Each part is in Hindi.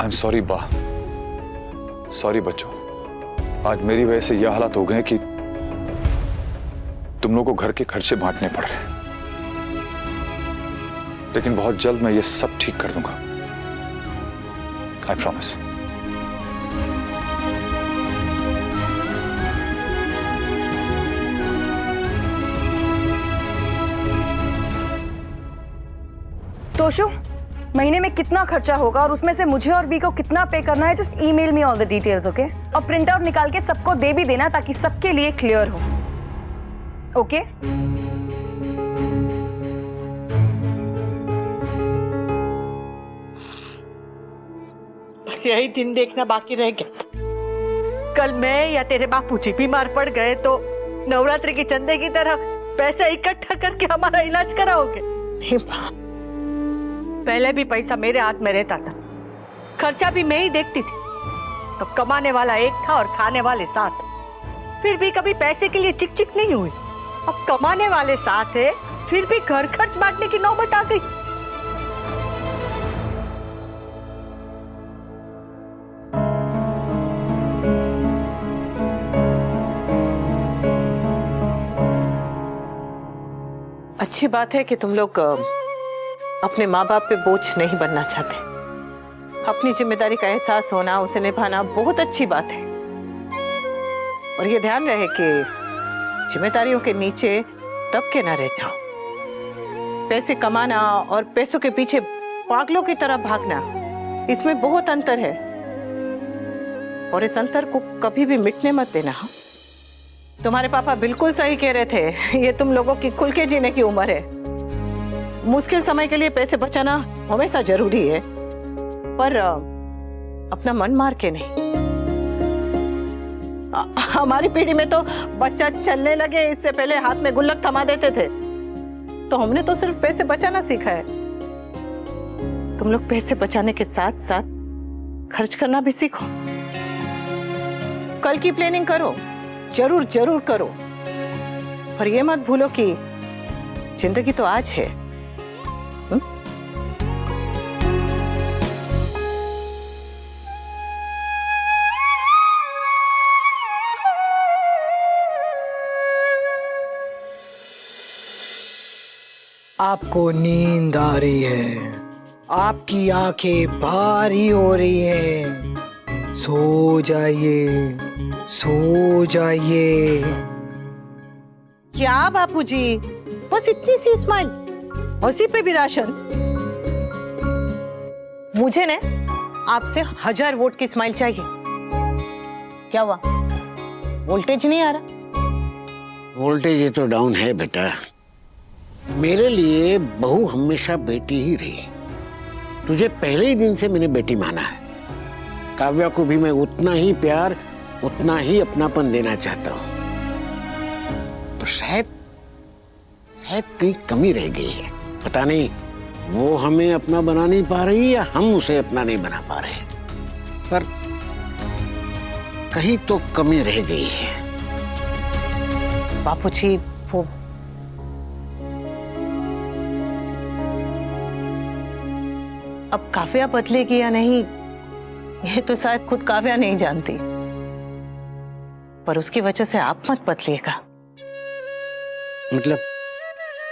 आई एम सॉरी बा, सॉरी बच्चों। आज मेरी वजह से यह हालात हो गए कि तुम लोगों को घर के खर्चे बांटने पड़ रहे हैं, लेकिन बहुत जल्द मैं ये सब ठीक कर दूंगा, आई प्रॉमिस। तोशु, महीने में कितना खर्चा होगा और उसमें से मुझे और बी को कितना पे करना है, just email me all the details, okay? और प्रिंट आउट निकाल के सबको दे भी देना ताकि सबके लिए क्लियर हो, ओके? बस यही दिन देखना बाकी रह गया। कल मैं या तेरे बापूजी बीमार पड़ गए तो नवरात्रि के चंदे की तरह पैसा इकट्ठा करके हमारा इलाज कराओगे? नहीं माँ, पहले भी पैसा मेरे हाथ में रहता था, खर्चा भी मैं ही देखती थी। तो कमाने वाला एक था और खाने वाले 7, फिर भी कभी पैसे के लिए चिक चिक नहीं हुई। अब कमाने वाले 7 है, फिर भी घर खर्च बांटने की नौबत आ गई। अच्छी बात है कि तुम लोग अपने माँ बाप पे बोझ नहीं बनना चाहते। अपनी जिम्मेदारी का एहसास होना, उसे निभाना बहुत अच्छी बात है। और ये ध्यान रहे कि जिम्मेदारियों के नीचे दबके ना रह जाओ। पैसे कमाना और पैसों के पीछे पागलों की तरह भागना, इसमें बहुत अंतर है। और इस अंतर को कभी भी मिटने मत देना। तुम्हारे पापा बिल्कुल सही कह रहे थे, ये तुम लोगों की खुल के जीने की उम्र है। मुश्किल समय के लिए पैसे बचाना हमेशा जरूरी है, पर अपना मन मार के नहीं। हमारी पीढ़ी में तो बच्चा चलने लगे इससे पहले हाथ में गुल्लक थमा देते थे, तो हमने तो सिर्फ पैसे बचाना सीखा है। तुम लोग पैसे बचाने के साथ साथ खर्च करना भी सीखो। कल की प्लानिंग करो, जरूर जरूर करो, पर ये मत भूलो कि जिंदगी तो आज है। आपको नींद आ रही है, आपकी आंखें भारी हो रही हैं। सो जाइए, सो जाइए। क्या बापूजी, बस इतनी सी स्माइल, उसी पे भी राशन? मुझे ने आपसे 1000 वोट की स्माइल चाहिए। क्या हुआ, वोल्टेज नहीं आ रहा? वोल्टेज ये तो डाउन है बेटा। मेरे लिए बहू हमेशा बेटी ही रही। तुझे पहले ही दिन से मैंने बेटी माना है। काव्या को भी मैं उतना ही प्यार, उतना ही अपनापन देना चाहता हूँ। तो शायद कहीं कमी रह गई है। पता नहीं वो हमें अपना बना नहीं पा रही या हम उसे अपना नहीं बना पा रहे, पर कहीं तो कमी रह गई है। बापूजी, वो अब काव्या बदलेगी या नहीं, ये तो शायद खुद काव्या नहीं जानती, पर उसकी वजह से आप मत बदलिएगा।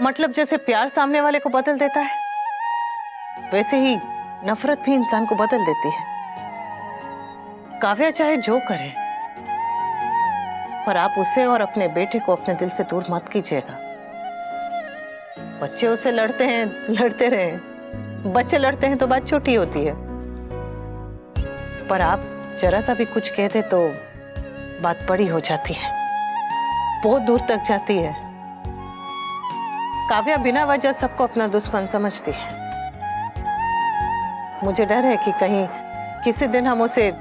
मतलब जैसे प्यार सामने वाले को बदल देता है, वैसे ही नफरत भी इंसान को बदल देती है। काव्या चाहे जो करे, पर आप उसे और अपने बेटे को अपने दिल से दूर मत कीजिएगा। बच्चे उससे लड़ते हैं, लड़ते रहे। बच्चे लड़ते हैं तो बात छोटी होती है, पर आप जरा सा भी कुछ कहते तो बात बड़ी हो जाती है, बहुत दूर तक जाती है। काव्या बिना वजह सबको अपना दुश्मन समझती है। मुझे डर है कि कहीं किसी दिन हम उसे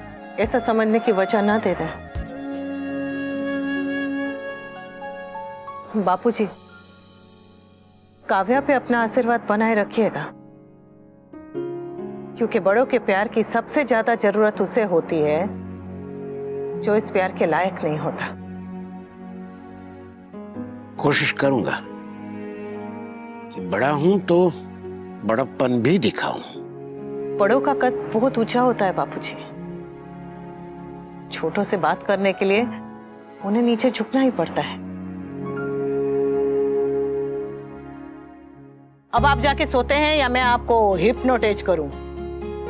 ऐसा समझने की वजह ना दे दें। बापूजी, काव्या पे अपना आशीर्वाद बनाए रखिएगा, क्योंकि बड़ों के प्यार की सबसे ज्यादा जरूरत उसे होती है जो इस प्यार के लायक नहीं होता। कोशिश करूंगा कि बड़ा हूं तो बड़प्पन भी दिखाऊं। बड़ों का कद बहुत ऊंचा होता है बापूजी। छोटों से बात करने के लिए उन्हें नीचे झुकना ही पड़ता है। अब आप जाके सोते हैं या मैं आपको हिप्नोटाइज करूं?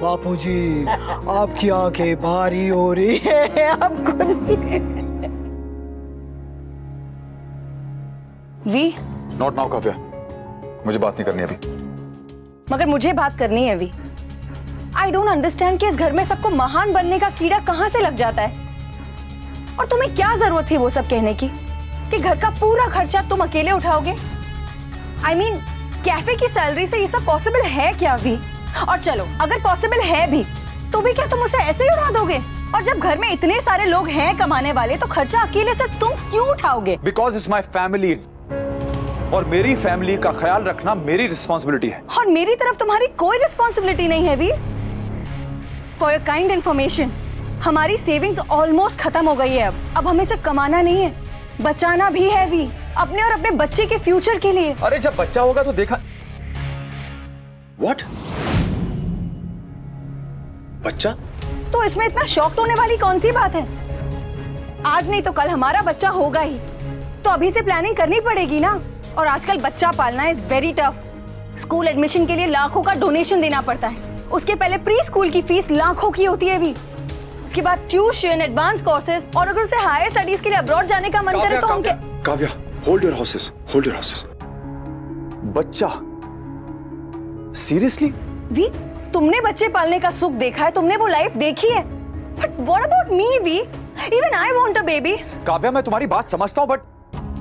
बापूजी, आपकी आंखें भारी हो रही है, आपको वी, नॉट नाउ काव्या, मुझे बात नहीं करनी अभी। मगर मुझे बात करनी है वी। आई डोंट अंडरस्टैंड कि इस घर में सबको महान बनने का कीड़ा कहां से लग जाता है। और तुम्हें क्या जरूरत थी वो सब कहने की कि घर का पूरा खर्चा तुम अकेले उठाओगे? आई मीन, कैफे की सैलरी से ये सब पॉसिबल है क्या वी? और चलो अगर पॉसिबल है भी तो भी क्या तुम उसे ऐसे ही उड़ा दोगे? और जब घर में इतने सारे लोग हैं कमाने वाले तो खर्चा अकेले सिर्फ तुम क्यों उठाओगे? बिकॉज इट्स माई फैमिली, और मेरी फैमिली का ख्याल रखना मेरी रिस्पॉन्सिबिलिटी है। और मेरी तरफ तुम्हारी कोई रिस्पॉन्सिबिलिटी नहीं है we. For your kind information, हमारी सेविंग्स ऑलमोस्ट खत्म हो गई है। अब हमें सिर्फ कमाना नहीं है, बचाना भी है वी, अपने और अपने बच्चे के फ्यूचर के लिए। अरे जब बच्चा होगा तो देखा। व्हाट? बच्चा? तो इसमें इतना शॉक्ड होने वाली कौन सी बात है? आज नहीं तो कल हमारा बच्चा होगा ही, तो अभी से प्लानिंग करनी पड़ेगी ना। और आजकल बच्चा पालना is very tough. School admission के लिए लाखों का डोनेशन देना पड़ता है। उसके पहले प्री स्कूल की फीस लाखों की होती है भी। उसके बाद ट्यूशन, एडवांस कोर्सेज, और अगर उसे हायर स्टडीज के लिए अब्रॉड जाने का मन करे तो हम Kavya, hold your horses, hold your horses. बच्चा? सीरियसली? वी, तुमने बच्चे पालने का सुख देखा है, तुमने वो लाइफ देखी है। But what about me we? Even I want a baby. Kavya, मैं तुम्हारी बात समझता हूं, बट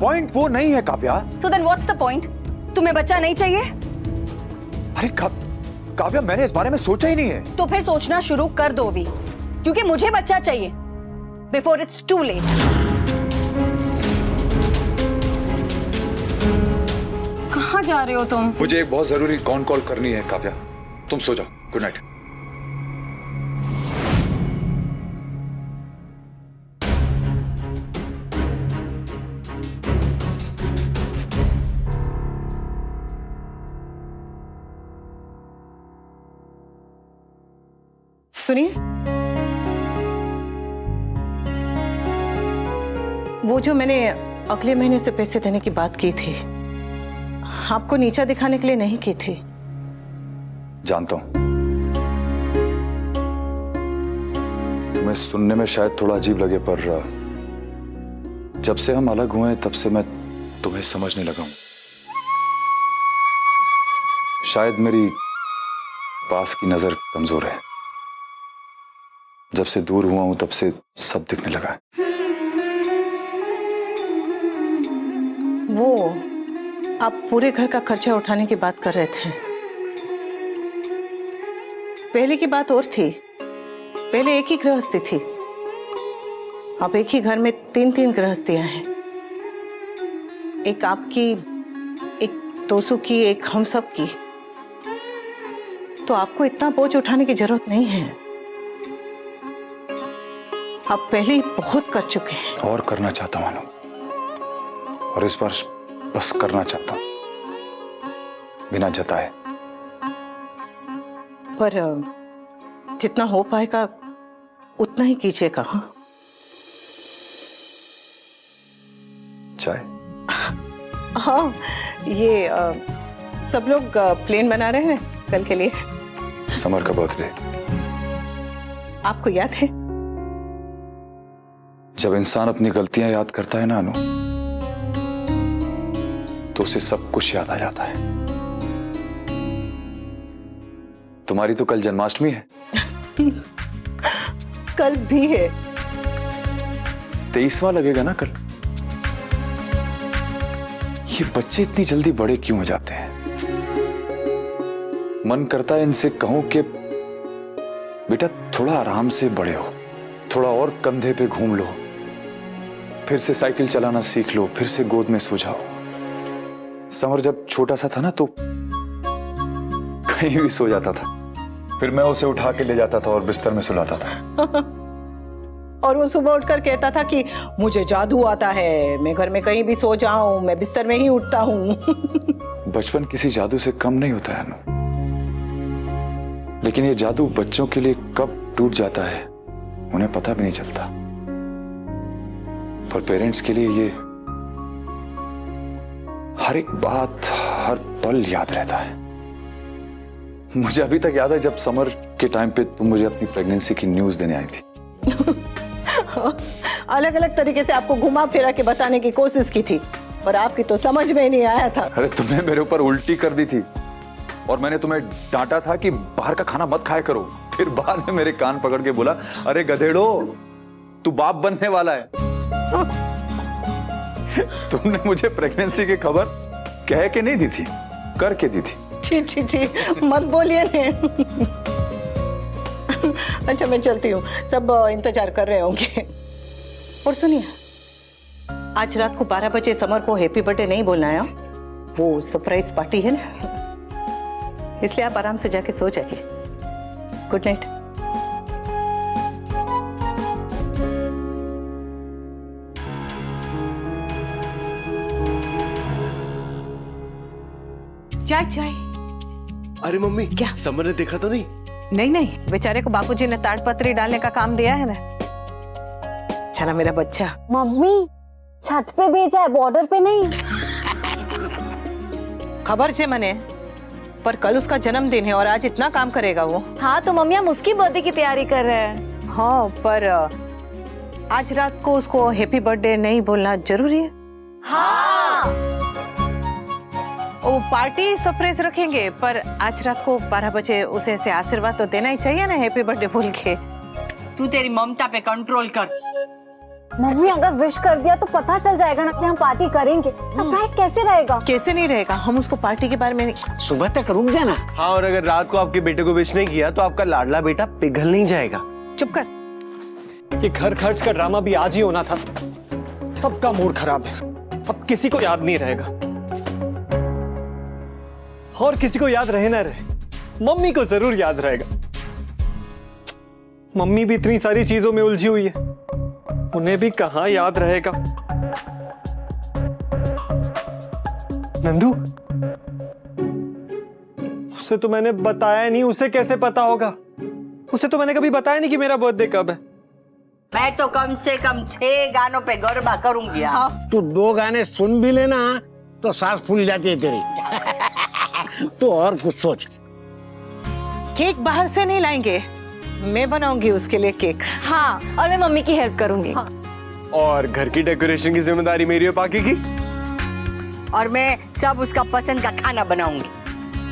पॉइंट वो नहीं है Kavya. So then what's the point? तुम्हें बच्चा नहीं चाहिए? अरे काव्या, मैंने इस बारे में सोचा ही नहीं है। तो फिर सोचना शुरू कर दो वी, क्योंकि मुझे बच्चा चाहिए बिफोर इट्स टू लेट। कहाँ जा रहे हो तुम? मुझे एक बहुत जरूरी कॉल करनी है काव्या, तुम सो जाओ। Good night. सुनिए, वो जो मैंने अगले महीने से पैसे देने की बात की थी, आपको नीचा दिखाने के लिए नहीं की थी। जानता हूं, तुम्हें सुनने में शायद थोड़ा अजीब लगे, पर जब से हम अलग हुए तब से मैं तुम्हें समझने लगा हूं। शायद मेरी पास की नजर कमजोर है। जब से दूर हुआ हूं तब से सब दिखने लगा है। वो आप पूरे घर का खर्चा उठाने की बात कर रहे थे। पहले की बात और थी। पहले एक ही गृहस्थी थी, अब एक ही घर में 3-3 गृहस्थियां हैं। एक आपकी, एक तोसू की, एक हम सब की। तो आपको इतना बोझ उठाने की जरूरत नहीं है। आप पहले ही बहुत कर चुके हैं। और करना चाहता हूं अनु, और इस बार बस करना चाहता हूं बिना जताए। पर जितना हो पाएगा उतना ही कीजिएगा। हाँ, चाय? हाँ, ये सब लोग प्लेन बना रहे हैं कल के लिए। समर का बर्थडे। आपको याद है? जब इंसान अपनी गलतियां याद करता है ना अनु, तो उसे सब कुछ याद आ जाता है। तुम्हारी तो कल जन्माष्टमी है। कल भी है। 23वां लगेगा ना कल। ये बच्चे इतनी जल्दी बड़े क्यों हो जाते हैं? मन करता है इनसे कहूं कि बेटा थोड़ा आराम से बड़े हो, थोड़ा और कंधे पे घूम लो, फिर से साइकिल चलाना सीख लो, फिर से गोद में सो जाओ। समर जब छोटा सा था ना तो कहीं भी सो जाता था, फिर मैं उसे उठा के ले जाता था और बिस्तर में सुलाता था। और वो सुबह उठकर कहता था कि मुझे जादू आता है, मैं घर में कहीं भी सो जाऊं, मैं बिस्तर में ही उठता हूं। बचपन किसी जादू से कम नहीं होता है अनु, लेकिन ये जादू बच्चों के लिए कब टूट जाता है उन्हें पता भी नहीं चलता, पर पेरेंट्स के लिए ये हर एक बात हर पल याद रहता है। मुझे अभी तक याद है जब समर के टाइम पे तुम मुझे अपनी प्रेगनेंसी की न्यूज देने आई थी। अलग अलग तरीके से आपको घुमा फिरा के बताने की कोशिश की थी, पर आपकी तो समझ में ही नहीं आया था। अरे तुमने मेरे ऊपर उल्टी कर दी थी और मैंने तुम्हें डांटा था कि बाहर का खाना मत खाया करो। फिर बाद में मेरे कान पकड़ के बोला, अरे गधेड़ो तू बाप बनने वाला है। तुमने मुझे प्रेगनेंसी की खबर कह के नहीं दी थी, करके दी थी। छी छी छी, मत बोलिए ने। अच्छा मैं चलती हूँ, सब इंतजार कर रहे होंगे। और सुनिए, आज रात को 12 बजे समर को हैप्पी बर्थडे नहीं बोलना है, वो सरप्राइज पार्टी है ना, इसलिए आप आराम से जाके सो जाइए। Good night. चाय चाय। अरे मम्मी, क्या? समर ने देखा तो नहीं? नहीं नहीं, बेचारे को बापूजी ने ताड़पत्री डालने का काम दिया है ना। चला मेरा बच्चा। मम्मी छत पे भेजा है, बॉर्डर पे नहीं। खबर छे मने, पर कल उसका जन्मदिन है और आज इतना काम करेगा वो। हाँ तो मम्मी हम उसकी बर्थडे की तैयारी कर रहे हैं। हाँ पर आज रात को उसको हैप्पी बर्थडे नहीं बोलना जरूरी है। हाँ वो पार्टी सरप्राइज रखेंगे, पर आज रात को 12 बजे उसे ऐसे आशीर्वाद तो देना ही चाहिए ना हैप्पी बर्थडे बोल के। तू तेरी ममता पे कंट्रोल कर। मम्मी अगर विश कर दिया तो पता चल जाएगा ना कि हम पार्टी करेंगे। सरप्राइज कैसे रहेगा? कैसे नहीं रहेगा, हम उसको पार्टी के बारे में नहीं। सुबह तक रुक जाना। हाँ, और अगर रात को आपके बेटे को विश नहीं किया तो आपका लाडला बेटा पिघल नहीं जाएगा। चुप कर। ये घर खर्च का ड्रामा भी आज ही होना था। सबका मूड खराब है, अब किसी को याद नहीं रहेगा। और किसी को याद रहे ना रहे, मम्मी को जरूर याद रहेगा। मम्मी भी इतनी सारी चीजों में उलझी हुई है, उन्हें भी कहां याद रहेगा। नंदू, उसे तो मैंने बताया नहीं, उसे कैसे पता होगा? उसे तो मैंने कभी बताया नहीं कि मेरा बर्थडे कब है। मैं तो कम से कम 6 गानों पे गरबा करूंगी। हाँ। तू 2 गाने सुन भी लेना तो सांस फूल जाती है तेरी। तो और कुछ सोच। केक बाहर से नहीं लाएंगे, मैं बनाऊंगी उसके लिए केक। हाँ और मैं मम्मी की हेल्प करूंगी। हाँ। और घर की डेकोरेशन की जिम्मेदारी मेरी है बाकी की। और मैं सब उसका पसंद का खाना बनाऊंगी।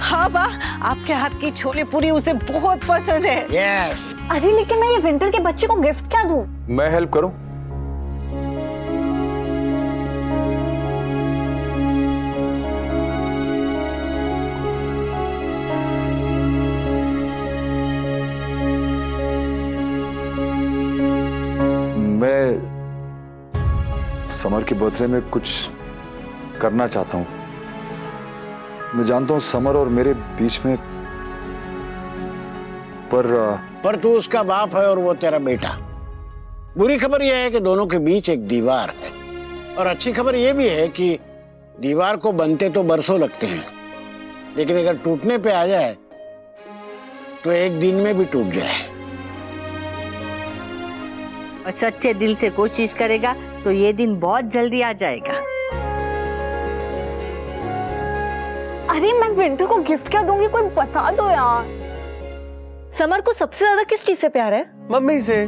हाँ बा, आपके हाथ की छोले पूरी उसे बहुत पसंद है। यस। अरे लेकिन मैं ये विंटर के बच्चे को गिफ्ट क्या दूं? मैं हेल्प करूं? मैं समर के बर्थडे में कुछ करना चाहता हूं। मैं जानता हूं समर और मेरे बीच में, पर तू उसका बाप है और वो तेरा बेटा। बुरी खबर यह है कि दोनों के बीच एक दीवार है, और अच्छी खबर यह भी है कि दीवार को बनते तो बरसों लगते हैं, लेकिन अगर टूटने पे आ जाए तो एक दिन में भी टूट जाए। और सच्चे दिल से कोशिश करेगा तो ये दिन बहुत जल्दी आ जाएगा। अरे मैं विंटर को गिफ्ट क्या दूंगी, कोई बता दो यार। समर को सबसे ज्यादा किस चीज से प्यार है? मम्मी से।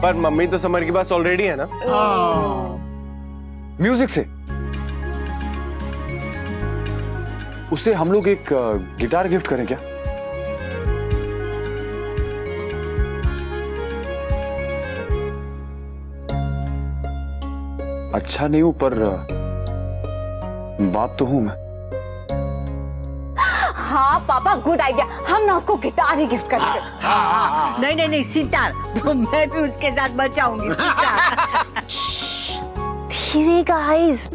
पर मम्मी तो समर के पास ऑलरेडी है ना। म्यूजिक से। उसे हम लोग एक गिटार गिफ्ट करें क्या? अच्छा नहीं हूं, पर बात तो हूं मैं। हाँ पापा गुड आइडिया, हम ना उसको गिटार ही गिफ्ट करेंगे। नहीं नहीं नहीं, सितार। तो मैं भी उसके साथ बचाऊंगी सितार। धीरे गाइस।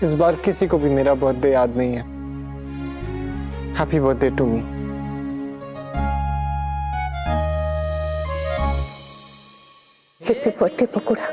इस बार किसी को भी मेरा बर्थडे याद नहीं है। Happy birthday to me. Happy birthday pakora.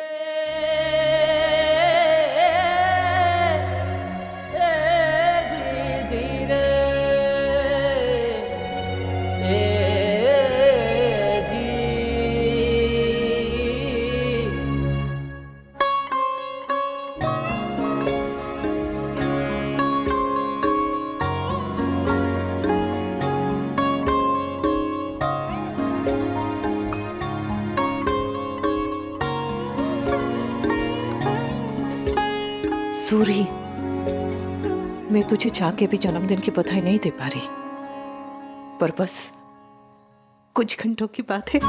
Sorry, मैं तुझे चाह के भी जन्मदिन की बधाई नहीं दे पा रही, पर बस कुछ घंटों की बात है।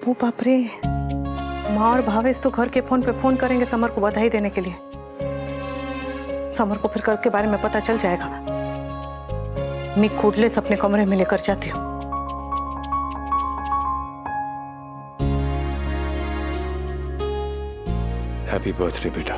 वो बाप रे, माँ और भावेश तो घर के फोन पे फोन करेंगे समर को बधाई देने के लिए। समर को फिर के बारे में पता चल जाएगा। मैं कोटलेस अपने कमरे में लेकर जाती हूँ। हैप्पी बर्थडे बेटा।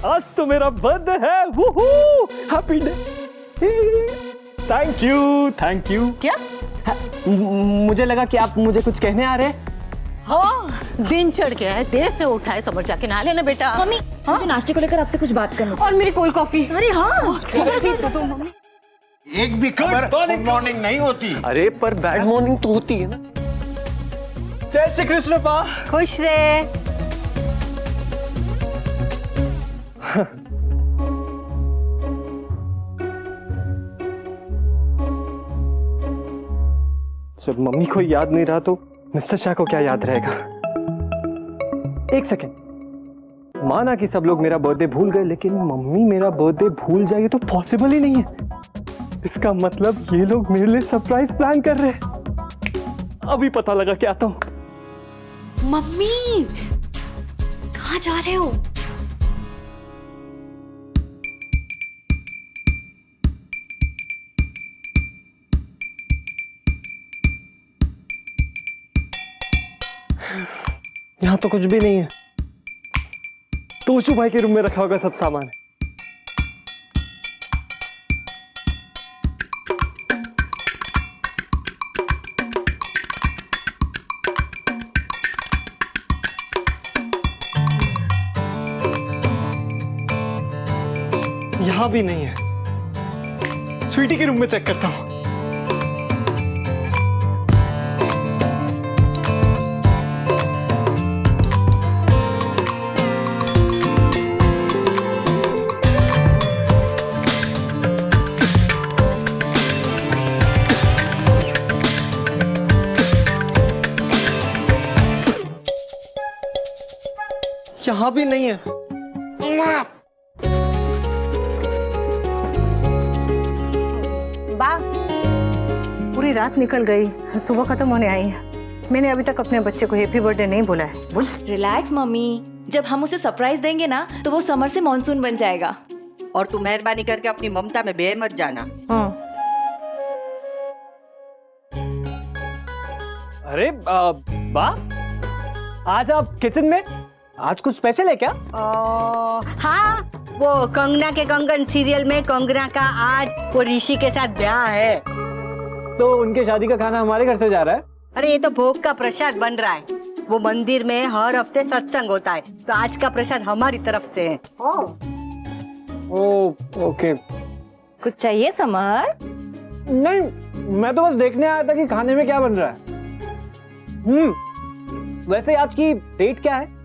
आज तो मेरा बर्थडे है। वूहू, happy day. Thank you, thank you. क्या? मुझे लगा कि आप मुझे कुछ कहने आ रहे हैं। हाँ, दिन चढ़ गया है, देर से उठा है, समझ जाके नहा लेना बेटा। मम्मी, मुझे नाश्ते को लेकर आपसे कुछ बात करनी और मेरी कोल्ड कॉफी। अरे हाँ, चलो मम्मी। एक भी खबर गुड मॉर्निंग नहीं होती। अरे पर बैड मॉर्निंग तो होती है ना। जय श्री कृष्ण पा। खुश रहे। जब मम्मी को याद नहीं रहा तो मिस्टर शाह को क्या याद रहेगा। एक सेकेंड, माना कि सब लोग मेरा बर्थडे भूल गए, लेकिन मम्मी मेरा बर्थडे भूल जाएगी तो पॉसिबल ही नहीं है। इसका मतलब ये लोग मेरे लिए सरप्राइज प्लान कर रहे हैं। अभी पता लगा के आता हूं। मम्मी, कहाँ जा रहे हो? यहां तो कुछ भी नहीं है। तोशु भाई के रूम में रखा होगा सब सामान। यहां भी नहीं है। स्वीटी के रूम में चेक करता हूं। यहां भी नहीं है। बा, पूरी रात निकल गई, सुबह खत्म होने आई है। मैंने अभी तक अपने बच्चे को हैप्पी बर्थडे नहीं बोला है। बोल। रिलैक्स मम्मी, जब हम उसे सरप्राइज देंगे ना तो वो समर से मॉनसून बन जाएगा। और तू मेहरबानी करके अपनी ममता में बह मत जाना। अरे बा, आज आप किचन में? आज कुछ स्पेशल है क्या? हाँ, वो कंगना के कंगन सीरियल में कंगना का आज वो ऋषि के साथ ब्याह है। तो उनके शादी का खाना हमारे घर से जा रहा है? अरे ये तो भोग का प्रसाद बन रहा है। वो मंदिर में हर हफ्ते सत्संग होता है, तो आज का प्रसाद हमारी तरफ से है। ओ, ओके। कुछ चाहिए समर? नहीं, मैं तो बस देखने आया था कि खाने में क्या बन रहा है। वैसे आज की डेट क्या है?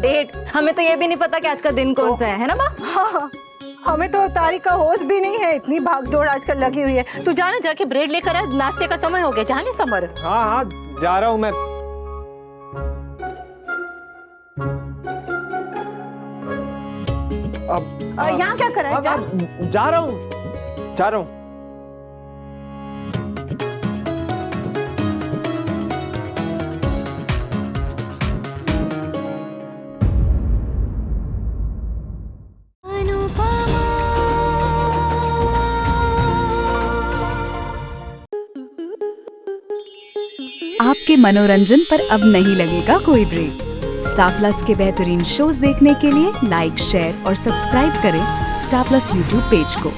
डेट? हमें तो ये भी नहीं पता कि आज का दिन कौन सा है ना माँ? हाँ, हमें तो तारीख का होश भी नहीं है। इतनी भागदौड़ आजकल लगी हुई है। तू जाना, जाके ब्रेड लेकर आ, नाश्ते का समय हो गया। जाने समर। हाँ हाँ, जा रहा हूँ मैं। यहाँ क्या कर रहा है? जा। जा रहा हूँ, जा रहा हूँ। आपके मनोरंजन पर अब नहीं लगेगा कोई ब्रेक। स्टार प्लस के बेहतरीन शोज देखने के लिए लाइक, शेयर और सब्सक्राइब करें स्टार प्लस यूट्यूब पेज को।